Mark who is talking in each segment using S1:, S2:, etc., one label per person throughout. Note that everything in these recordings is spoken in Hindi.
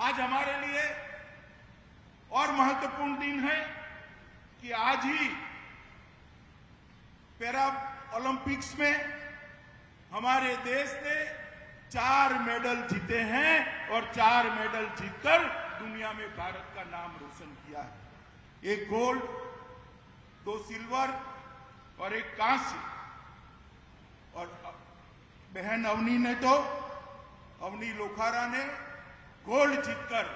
S1: आज हमारे लिए और महत्वपूर्ण दिन है कि आज ही पैरा ओलंपिक्स में हमारे देश ने 4 मेडल जीते हैं और 4 मेडल जीतकर दुनिया में भारत का नाम रोशन किया है। 1 गोल्ड, 2 सिल्वर और 1 कांस्य। और बहन अवनी लोखारा ने गोल्ड जीतकर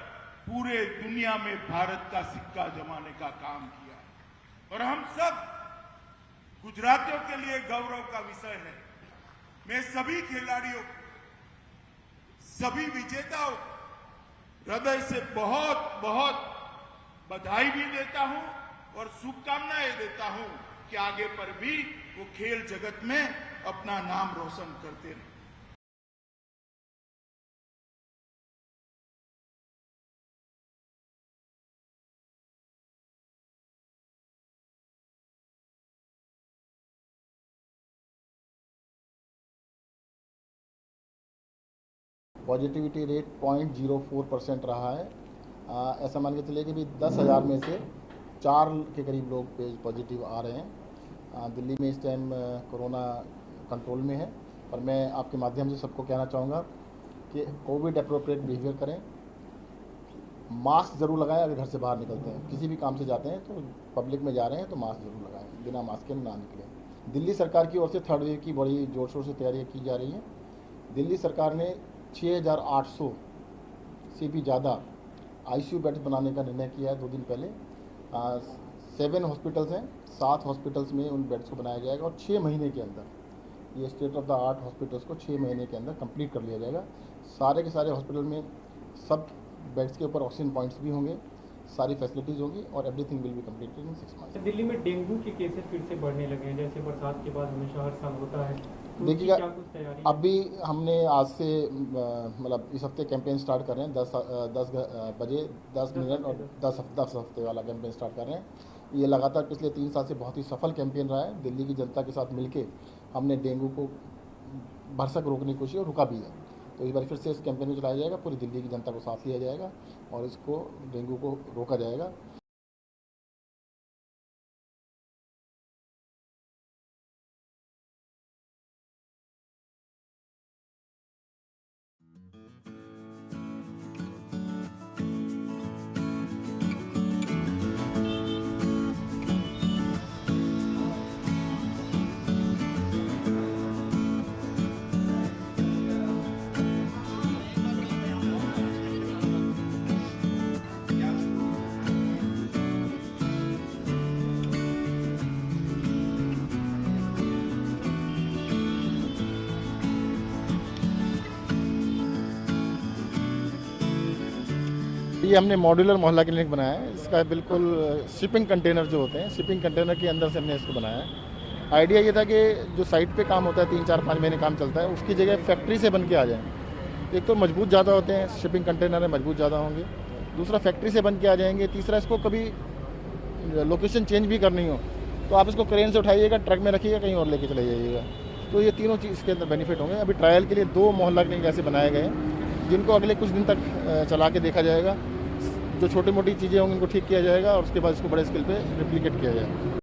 S1: पूरे दुनिया में भारत का सिक्का जमाने का काम किया है और हम सब गुजरातियों के लिए गौरव का विषय है। मैं सभी खिलाड़ियों, सभी विजेताओं हृदय से बहुत बहुत बधाई भी देता हूं और शुभकामनाएं देता हूं कि आगे पर भी वो खेल जगत में अपना नाम रोशन करते रहे।
S2: पॉजिटिविटी रेट 0.04% रहा है। ऐसा मान के चलिए कि भी 10,000 में से 4 के करीब लोग पॉजिटिव आ रहे हैं। दिल्ली में इस टाइम कोरोना कंट्रोल में है, पर मैं आपके माध्यम से सबको कहना चाहूँगा कि कोविड अप्रोप्रिएट बिहेवियर करें, मास्क ज़रूर लगाएं। अगर घर से बाहर निकलते हैं, किसी भी काम से जाते हैं तो पब्लिक में जा रहे हैं तो मास्क ज़रूर लगाएं, बिना मास्क के ना निकलें। दिल्ली सरकार की ओर से 3rd वेव की बड़ी जोर शोर से तैयारियाँ की जा रही हैं। दिल्ली सरकार ने 6,800 से भी ज़्यादा आईसीयू बेड्स बनाने का निर्णय किया है 2 दिन पहले। 7 हॉस्पिटल्स हैं, 7 हॉस्पिटल्स में उन बेड्स को बनाया जाएगा और 6 महीने के अंदर ये state of the art hospitals को 6 महीने के अंदर कंप्लीट कर लिया जाएगा। सारे के सारे हॉस्पिटल में सब बेड्स के ऊपर ऑक्सीजन पॉइंट्स भी होंगे, सारी फैसिलिटीज़ होंगी और everything will be completed in 6 months.
S3: Delhi में डेंगू के केसेस फिर से बढ़ने लगे हैं, जैसे बरसात के बाद हमेशा हर साल होता है। तो
S2: देखिएगा,
S3: क्या कुछ तैयारी?
S2: अभी हमने आज से मतलब इस हफ्ते कैंपेन स्टार्ट कर रहे हैं। 10 बजे 10 मिनट और 10 हफ्ते वाला कैंपेन स्टार्ट कर रहे हैं। ये लगातार पिछले 3 साल से बहुत ही सफल कैंपेन रहा है। दिल्ली की जनता के साथ मिलके हमने डेंगू को भरसक रोकने की कोशिश और रुका भी है। तो इस बार फिर से इस कैंपेन को चलाया जाएगा, पूरी दिल्ली की जनता को साथ लिया जाएगा और इसको डेंगू को रोका जाएगा। ये हमने मॉड्यूलर मोहल्ला क्लिनिक बनाया है। इसका बिल्कुल शिपिंग कंटेनर जो होते हैं, शिपिंग कंटेनर के अंदर से हमने इसको बनाया है। आइडिया ये था कि जो साइट पे काम होता है 3, 4, 5 महीने काम चलता है, उसकी जगह फैक्ट्री से बन के आ जाए। एक तो मजबूत ज़्यादा होते हैं, शिपिंग कंटेनर है, मजबूत ज़्यादा होंगे। दूसरा फैक्ट्री से बन के आ जाएंगे। तीसरा इसको कभी लोकेशन चेंज भी करनी हो तो आप इसको क्रेन से उठाइएगा, ट्रक में रखिएगा, कहीं और लेके चले जाइएगा। तो ये तीनों चीज़ इसके अंदर बेनिफिट होंगे। अभी ट्रायल के लिए 2 मोहल्ला क्लिनिक ऐसे बनाए गए हैं जिनको अगले कुछ दिन तक चला के देखा जाएगा। जो छोटी मोटी चीज़ें होंगी उनको ठीक किया जाएगा और उसके बाद इसको बड़े स्केल पे रिप्लिकेट किया जाएगा।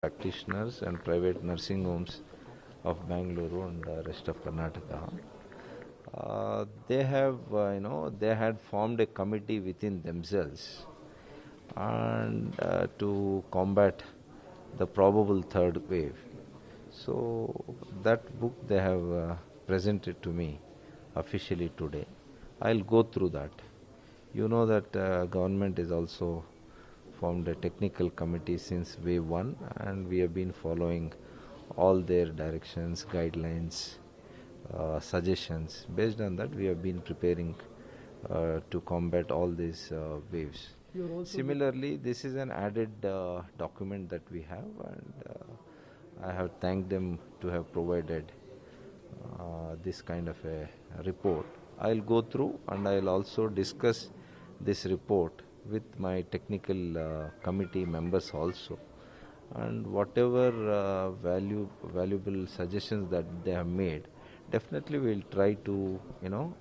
S4: practitioners and private nursing homes of Bangalore and rest of Karnataka. They have, they had formed a committee within themselves and to combat the probable third wave. So that book they have presented to me officially today. I'll go through that. You know that government is also formed a technical committee since wave 1 and we have been following all their directions, guidelines, suggestions. Based on that we have been preparing to combat all these waves. Similarly, this is an added document that we have and I have thanked them to have provided this kind of a report. I'll go through and I'll also discuss this report with my technical committee members also, and whatever valuable suggestions that they have made, definitely we'll try to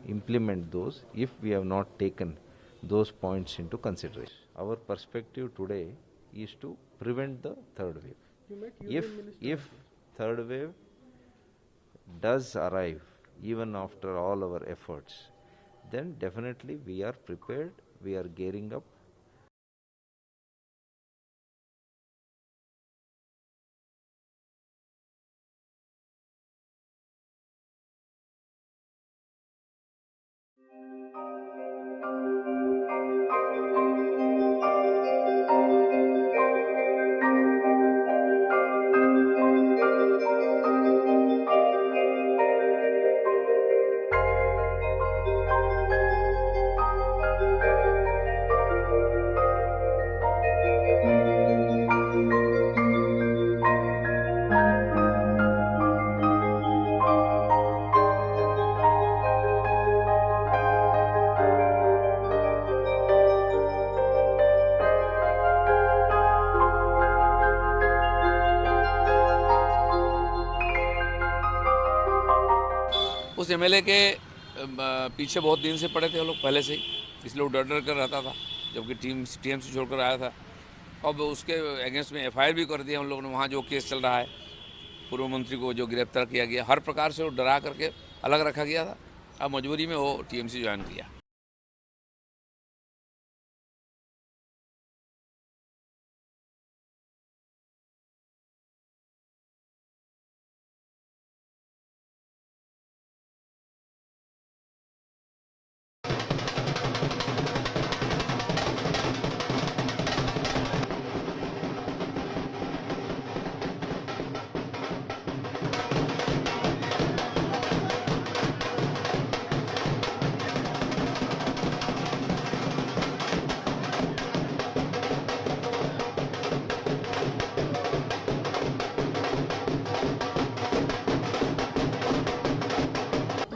S4: implement those if we have not taken those points into consideration. Our perspective today is to prevent the third wave. If third wave does arrive even after all our efforts, then definitely we are prepared, we are gearing up.
S5: उस एमएलए के पीछे बहुत दिन से पड़े थे वो लोग पहले से ही, इसलिए वो डर डर कर रहता था, जबकि टीएमसी छोड़कर आया था। अब उसके अगेंस्ट में एफआईआर भी कर दिया उन लोगों ने। वहाँ जो केस चल रहा है, पूर्व मंत्री को जो गिरफ्तार किया गया, हर प्रकार से वो डरा करके अलग रखा गया था। अब मजबूरी में वो टीएमसी ज्वाइन किया।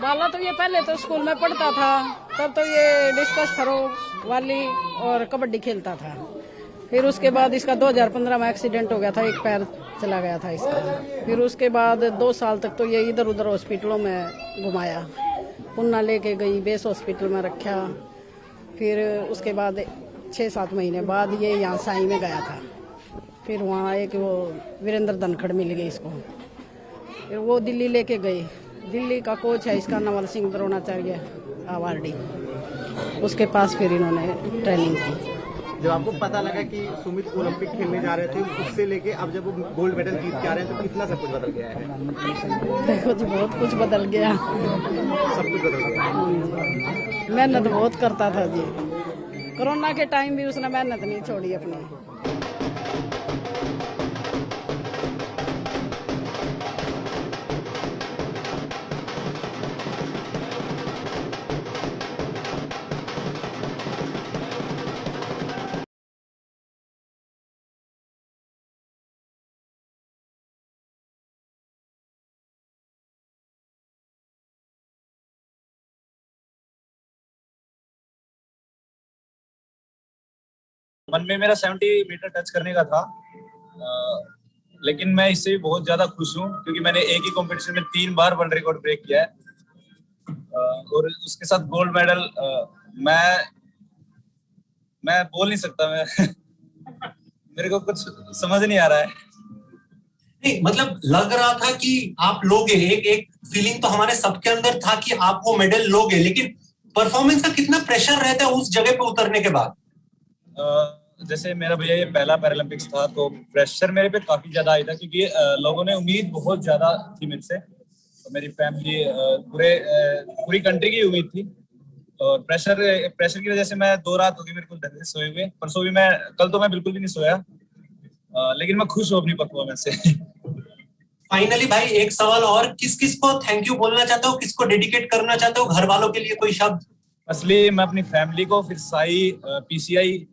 S6: बाला तो ये पहले तो स्कूल में पढ़ता था, तब तो ये डिस्कस थ्रो, वाली और कबड्डी खेलता था। फिर उसके बाद इसका 2015 में एक्सीडेंट हो गया था, एक पैर चला गया था इसका। फिर उसके बाद 2 साल तक तो ये इधर उधर हॉस्पिटलों में घुमाया, पुन्ना लेके गई, बेस हॉस्पिटल में रखा। फिर उसके बाद 6-7 महीने बाद ये यहाँ साई में गया था। फिर वहाँ एक वो वीरेंद्र धनखड़ मिल गई इसको, फिर वो दिल्ली लेके गए। दिल्ली का कोच है इसका नवल सिंह द्रोणाचार्य अवार्डी, उसके पास फिर इन्होंने ट्रेनिंग की।
S7: जब आपको पता लगा कि सुमित ओलंपिक खेलने जा रहे थे, उससे लेके अब जब वो गोल्ड मेडल जीत के आ रहे हैं, तो कितना सब कुछ बदल गया है?
S6: देखो जी, बहुत कुछ बदल गया,
S7: सब कुछ बदल गया।
S6: मेहनत बहुत करता था जी। कोरोना के टाइम भी उसने मेहनत नहीं छोड़ी अपनी।
S8: मन में मेरा 70 मीटर टच करने का था, लेकिन मैं इससे भी बहुत ज्यादा खुश हूँ क्योंकि मैंने एक ही कंपटीशन में 3 बार वर्ल्ड रिकॉर्ड ब्रेक किया है और उसके साथ गोल्ड मेडल। मैं बोल नहीं सकता, मैं मेरे को कुछ समझ नहीं आ रहा है।
S9: नहीं मतलब लग रहा था कि आप लोगे, एक फीलिंग तो हमारे सबके अंदर था कि आप वो मेडल लोगे, लेकिन परफॉर्मेंस का कितना प्रेशर रहता है उस जगह पे उतरने के बाद?
S8: जैसे मेरा भैया ये पहला पैरालंपिक्स था, तो प्रेशर मेरे पे काफी ज्यादा आया था, क्योंकि लोगों ने उम्मीद बहुत ज्यादा थी मुझसे, तो मेरी फैमिली पूरी कंट्री की उम्मीद थी, और प्रेशर की वजह से मैं 2 रात हो गई मेरे को ढंग से सोए हुए। परसों भी कल तो मैं बिल्कुल भी नहीं सोया, लेकिन मैं खुश हूँ अपनी परफॉर्मेंस से।
S9: फाइनली भाई एक सवाल और, किस को थैंक यू बोलना चाहते हो, किसको डेडिकेट करना चाहते हो, घर वालों के लिए कोई शब्द?
S8: असली मैं अपनी फैमिली को, फिर साई, पीसीआई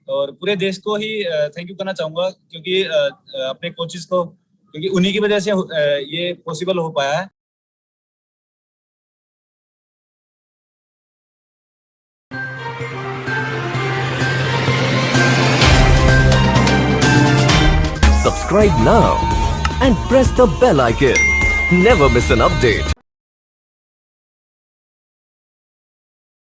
S8: और पूरे देश को ही थैंक यू करना चाहूंगा, क्योंकि अपने कोचेस को, क्योंकि उन्हीं की वजह से ये पॉसिबल हो पाया है।
S10: Subscribe now and press the bell icon. Never miss an update.